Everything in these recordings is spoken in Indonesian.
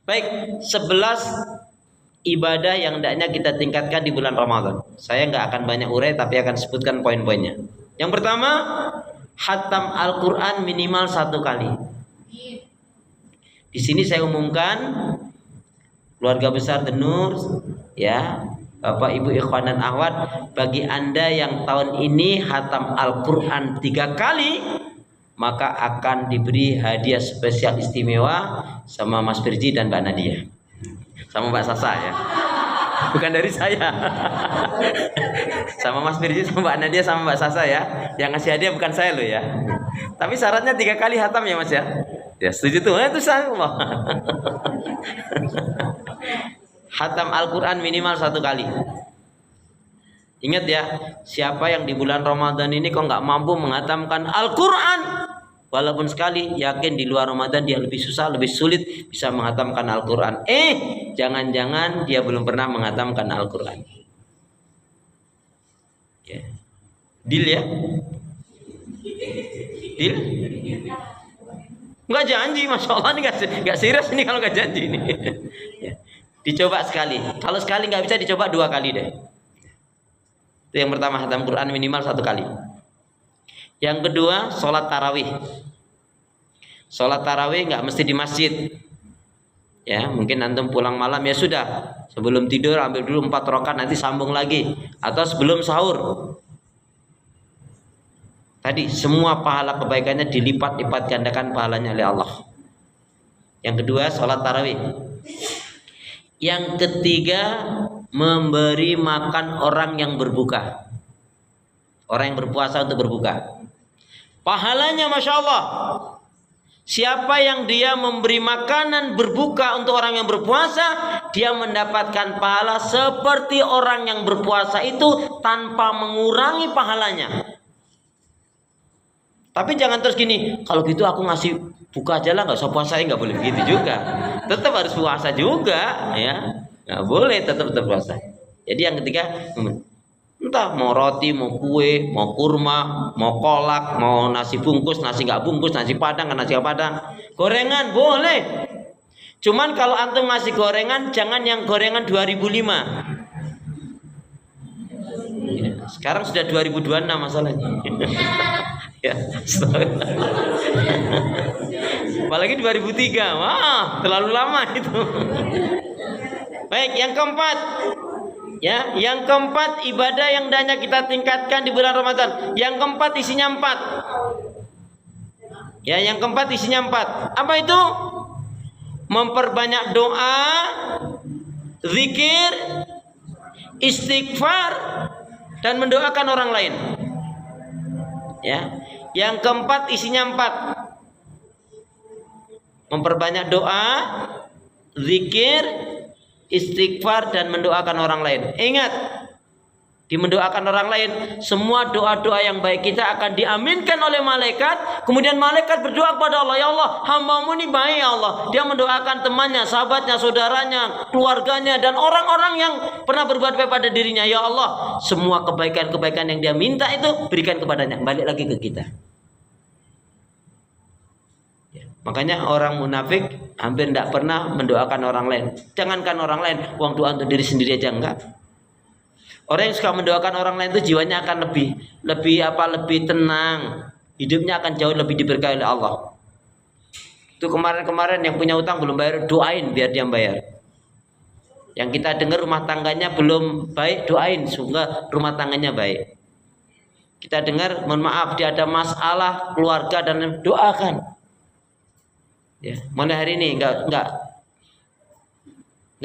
Baik, 11 ibadah yang hendaknya kita tingkatkan di bulan Ramadan. Saya nggak akan banyak urai, tapi akan sebutkan poin-poinnya. Yang pertama, khatam Al-Quran minimal 1 kali. Di sini saya umumkan keluarga besar The Nur, ya, Bapak Ibu ikhwan dan akhwat, bagi Anda yang tahun ini khatam Al-Quran 3 kali, maka akan diberi hadiah spesial istimewa sama Mas Firji dan Mbak Nadia, sama Mbak Sasa ya, bukan dari saya. Sama Mas Firji, sama Mbak Nadia, sama Mbak Sasa ya. Yang ngasih hadiah bukan saya loh ya. Tapi syaratnya 3 kali khatam ya Mas ya. Ya setuju tuh, itu saya. Khatam Al-Quran minimal 1 kali. Ingat ya, siapa yang di bulan Ramadan ini kok nggak mampu menghatamkan Al-Quran, walaupun sekali, yakin di luar Ramadan dia lebih susah, lebih sulit bisa menghatamkan Al-Quran. Jangan-jangan dia belum pernah menghatamkan Al-Quran. Ya. Deal ya? Deal? Nggak janji, Masya Allah, ini nggak serius ini kalau nggak janji ini. Ya. Dicoba sekali. Kalau sekali nggak bisa, dicoba 2 kali deh. Itu yang pertama, khatam Quran minimal 1 kali. Yang kedua, sholat tarawih. Sholat tarawih nggak mesti di masjid. Ya, mungkin antum pulang malam ya sudah, sebelum tidur ambil dulu 4 rakaat, nanti sambung lagi, atau sebelum sahur. Tadi semua pahala kebaikannya dilipat-lipat gandakan pahalanya oleh Allah. Yang kedua, sholat tarawih. Yang ketiga, memberi makan orang yang berbuka, orang yang berpuasa untuk berbuka. Pahalanya Masya Allah. Siapa yang dia memberi makanan berbuka untuk orang yang berpuasa, dia mendapatkan pahala seperti orang yang berpuasa itu tanpa mengurangi pahalanya. Tapi jangan terus gini, kalau gitu aku ngasih buka aja lah, nggak usah puasa, nggak boleh begitu juga. Tetap harus puasa juga, ya. Nggak boleh, tetap puasa. Jadi yang ketiga, entah mau roti, mau kue, mau kurma, mau kolak, mau nasi bungkus, nasi nggak bungkus, nasi padang, nasi nggak padang, gorengan boleh. Cuman kalau antum ngasih gorengan, jangan yang gorengan 2005. Ya, sekarang sudah 2026 masalahnya. Ya, apalagi 2003, wah terlalu lama itu. Baik, yang keempat, ya, yang keempat ibadah yang hendaknya kita tingkatkan di bulan Ramadan. Yang keempat isinya 4. Ya, yang keempat isinya 4. Apa itu? Memperbanyak doa, zikir, istighfar, dan mendoakan orang lain. Ya, yang keempat isinya 4. Memperbanyak doa, zikir, istighfar, dan mendoakan orang lain. Ingat, di mendoakan orang lain, semua doa-doa yang baik kita akan diaminkan oleh malaikat. Kemudian malaikat berdoa kepada Allah, ya Allah, hambamu ini baik ya Allah. Dia mendoakan temannya, sahabatnya, saudaranya, keluarganya, dan orang-orang yang pernah berbuat baik pada dirinya. Ya Allah, semua kebaikan-kebaikan yang dia minta itu berikan kepadanya, balik lagi ke kita. Makanya orang munafik hampir tidak pernah mendoakan orang lain. Jangankan orang lain, uang doa untuk diri sendiri aja enggak. Orang yang suka mendoakan orang lain itu jiwanya akan lebih tenang. Hidupnya akan jauh lebih diberkahi oleh Allah. Itu kemarin-kemarin yang punya utang belum bayar, doain biar dia bayar. Yang kita dengar rumah tangganya belum baik, doain semoga rumah tangganya baik. Kita dengar, mohon maaf, dia ada masalah keluarga dan doakan. Ya, mulai hari ini nggak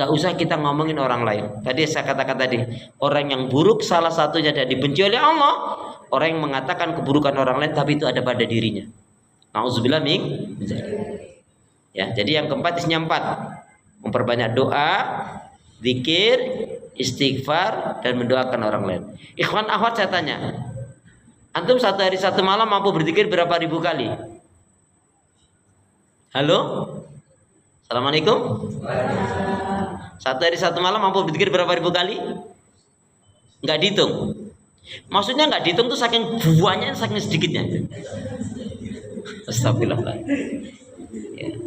usah kita ngomongin orang lain. Tadi saya katakan tadi, orang yang buruk salah satunya dan dibenci oleh Allah, orang yang mengatakan keburukan orang lain tapi itu ada pada dirinya. Nauzubillah min dzalik. Ya, jadi yang keempat isinya 4. Memperbanyak doa, zikir, istighfar, dan mendoakan orang lain. Ikhwan akhwat, saya tanya, antum 1 hari 1 malam mampu berzikir berapa ribu kali? Halo? Assalamualaikum. 1 hari 1 malam mampu berzikir berapa ribu kali? Nggak dihitung. Maksudnya nggak dihitung tuh saking buahnya, saking sedikitnya. Astagfirullah. Ya.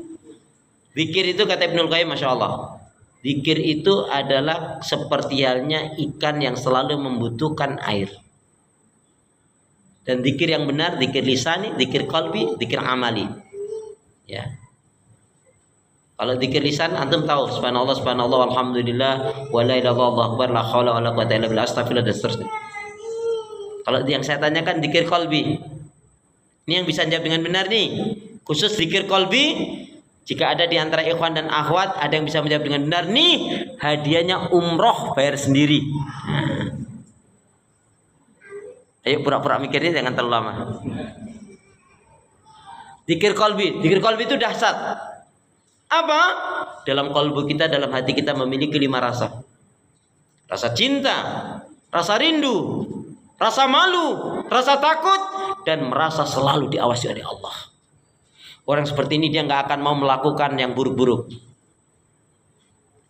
Zikir itu kata Ibnul Qayyim, Masya Allah, zikir itu adalah seperti halnya ikan yang selalu membutuhkan air. Dan zikir yang benar, zikir lisani, zikir qalbi, zikir amali. Ya. Kalau zikir lisan antum tahu subhanallah subhanallah walhamdulillah wa la ilaha illallah akbar la haula wala quwwata illa billah astagfirullah dan seterusnya. Kalau yang saya tanyakan zikir qalbi. Ini yang bisa jawab dengan benar nih. Khusus zikir qalbi, jika ada di antara ikhwan dan akhwat ada yang bisa menjawab dengan benar nih, hadiahnya umroh bayar sendiri. Ayo pura-pura mikirnya jangan terlalu lama. Zikir qalbi itu dahsyat. Apa? Dalam kalbu kita, dalam hati kita memiliki 5 rasa. Rasa cinta, rasa rindu, rasa malu, rasa takut, dan merasa selalu diawasi oleh Allah. Orang seperti ini dia nggak akan mau melakukan yang buruk-buruk.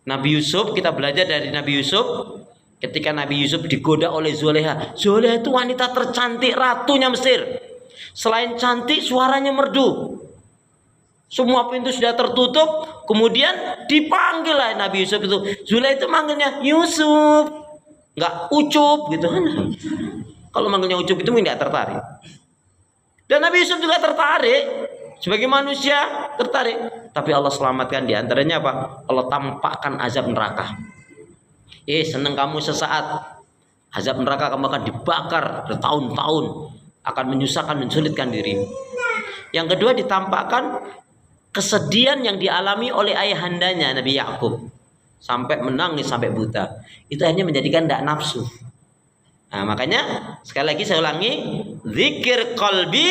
Nabi Yusuf, kita belajar dari Nabi Yusuf. Ketika Nabi Yusuf digoda oleh Zuleha. Zuleha itu wanita tercantik, ratunya Mesir. Selain cantik, suaranya merdu. Semua pintu sudah tertutup, kemudian dipanggil lah Nabi Yusuf itu. Zulaikha itu manggilnya Yusuf, nggak Ucup gitu kan? Kalau manggilnya Ucup itu mungkin nggak tertarik. Dan Nabi Yusuf juga tertarik, sebagai manusia tertarik. Tapi Allah selamatkan di antaranya apa? Allah tampakkan azab neraka. Senang kamu sesaat, azab neraka kamu akan dibakar bertahun-tahun, akan menyusahkan, mensulitkan dirimu. Yang kedua ditampakkan kesedihan yang dialami oleh ayahandanya Nabi Yakub, sampai menangis sampai buta. Itu hanya menjadikan tidak nafsu. Nah, makanya sekali lagi saya ulangi, zikir qalbi,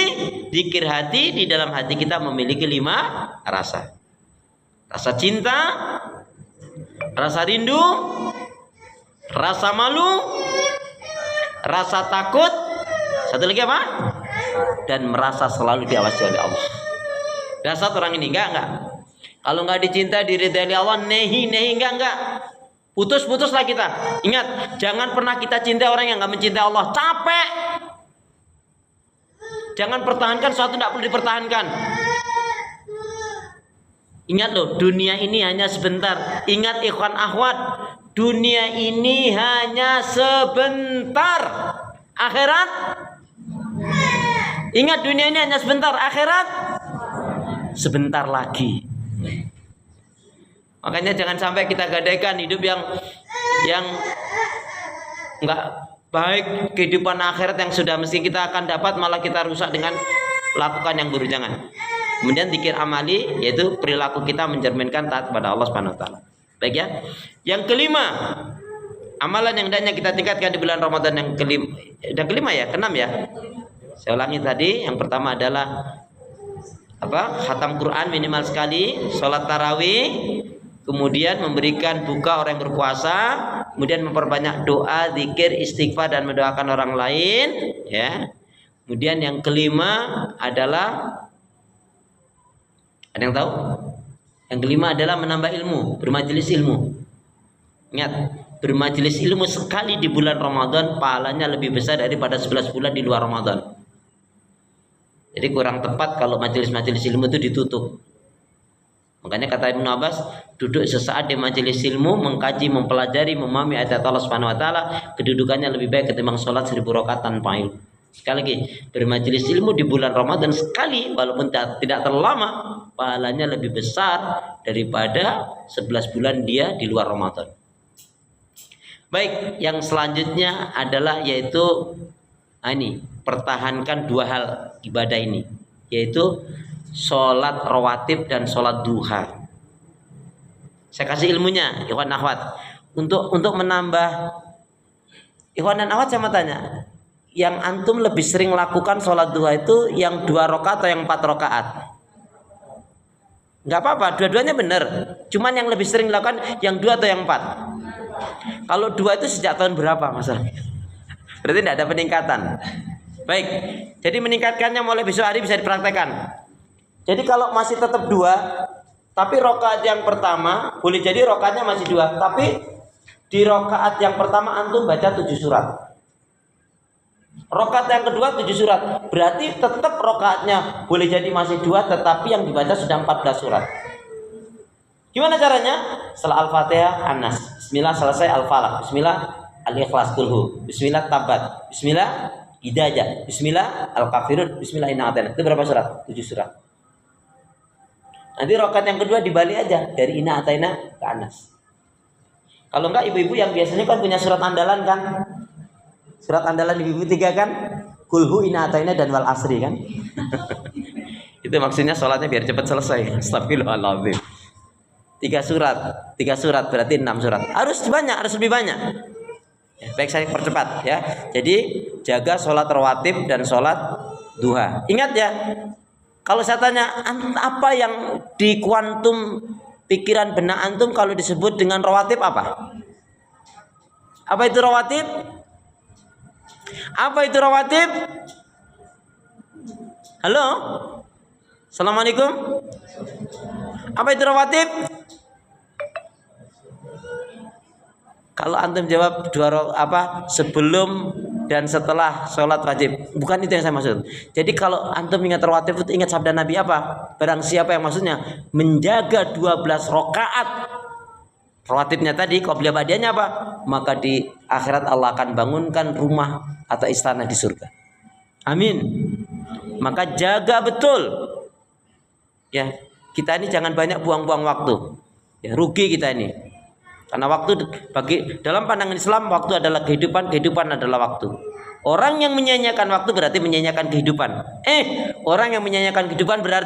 zikir hati. Di dalam hati kita memiliki 5 rasa. Rasa cinta, rasa rindu, rasa malu, rasa takut, satu lagi apa? Dan merasa selalu diawasi oleh Allah. Dasar orang ini enggak. Kalau enggak dicinta diridai Allah, nehi enggak. Putus-putuslah kita. Ingat, jangan pernah kita cinta orang yang enggak mencintai Allah. Capek. Jangan pertahankan sesuatu enggak perlu dipertahankan. Ingat loh, dunia ini hanya sebentar. Ingat ikhwan akhwat, dunia ini hanya sebentar. Akhirat, ingat dunia ini hanya sebentar. Akhirat sebentar lagi. Makanya jangan sampai kita gadaikan hidup yang enggak baik, kehidupan akhirat yang sudah mesti kita akan dapat malah kita rusak dengan lakukan yang buruk. Jangan. Kemudian zikir amali, yaitu perilaku kita mencerminkan taat kepada Allah Subhanahu wa taala. Baik ya. Yang kelima, amalan yang hendaknya kita tingkatkan di bulan Ramadan yang kelima ya, keenam ya. Saya ulangi tadi, yang pertama adalah khatam Quran minimal sekali, sholat tarawih, kemudian memberikan buka orang yang berpuasa, kemudian memperbanyak doa, zikir, istighfar dan mendoakan orang lain, ya. Kemudian yang kelima adalah, ada yang tahu? Yang kelima adalah menambah ilmu, bermajelis ilmu. Ingat, bermajelis ilmu sekali di bulan Ramadan pahalanya lebih besar daripada 11 bulan di luar Ramadan. Jadi kurang tepat kalau majelis-majelis ilmu itu ditutup. Makanya kata Ibnu Abbas, duduk sesaat di majelis ilmu, mengkaji, mempelajari, memahami ayat Allah Subhanahu wa taala, kedudukannya lebih baik ketimbang sholat 1000 rakaat tanpa ilmu. Sekali lagi, bermajelis ilmu di bulan Ramadan sekali, walaupun tidak terlalu lama, pahalanya lebih besar daripada 11 bulan dia di luar Ramadan. Baik, yang selanjutnya adalah yaitu pertahankan 2 hal ibadah ini, yaitu sholat rawatib dan sholat duha. Saya kasih ilmunya, ikhwan akhwat, untuk menambah. Ikhwan dan akhwat, saya mau tanya, yang antum lebih sering lakukan sholat duha itu yang 2 rakaat atau yang 4 rakaat? Nggak apa-apa, dua-duanya benar. Cuman yang lebih sering dilakukan yang 2 atau yang 4? Kalau 2 itu sejak tahun berapa masalahnya? Berarti tidak ada peningkatan. Baik, jadi meningkatkannya mulai besok hari bisa dipraktekkan. Jadi kalau masih tetap 2, tapi rakaat yang pertama boleh jadi rakaatnya masih 2, tapi di rakaat yang pertama antum baca 7 surat. Rakaat yang kedua 7 surat. Berarti tetap rakaatnya boleh jadi masih 2, tetapi yang dibaca sudah 14 surat. Gimana caranya? Setelah Al-Fatihah An-Nas, bismillah selesai Al-Falaq, bismillah Al-Ikhlas kulhu, bismillah Tabat, bismillah Hidayah, bismillah Al-Kafirun, bismillah Inna Atayna. Itu berapa surat? 7 surat. Nanti rakaat yang kedua dibalik aja dari Inna Atayna ke An-Nas. Kalau enggak ibu-ibu yang biasanya kan punya surat andalan kan? Surat andalan ibu-ibu 3 kan? Kulhu, Inna Atayna dan Wal Asri kan? Itu maksudnya sholatnya biar cepat selesai. Astagfirullahaladzim. 3 surat berarti 6 surat. Harus banyak, harus lebih banyak. Ya, baik saya percepat ya. Jadi jaga sholat rawatib dan sholat duha. Ingat ya, kalau saya tanya apa yang di kuantum pikiran benak antum kalau disebut dengan rawatib apa? Apa itu rawatib? Apa itu rawatib? Halo? Assalamualaikum. Apa itu rawatib? Kalau antum jawab sebelum dan setelah sholat wajib, bukan itu yang saya maksud. Jadi kalau antum ingat rawatib itu ingat sabda Nabi apa? Barang siapa yang maksudnya menjaga 12 rakaat rawatibnya tadi, qobliyah ba'diyahnya apa? Maka di akhirat Allah akan bangunkan rumah atau istana di surga. Amin. Maka jaga betul. Ya, kita ini jangan banyak buang-buang waktu. Ya, rugi kita ini. Karena waktu bagi dalam pandangan Islam waktu adalah kehidupan, kehidupan adalah waktu. Orang yang menyanyiakan waktu berarti menyanyiakan kehidupan. Orang yang menyanyiakan kehidupan berarti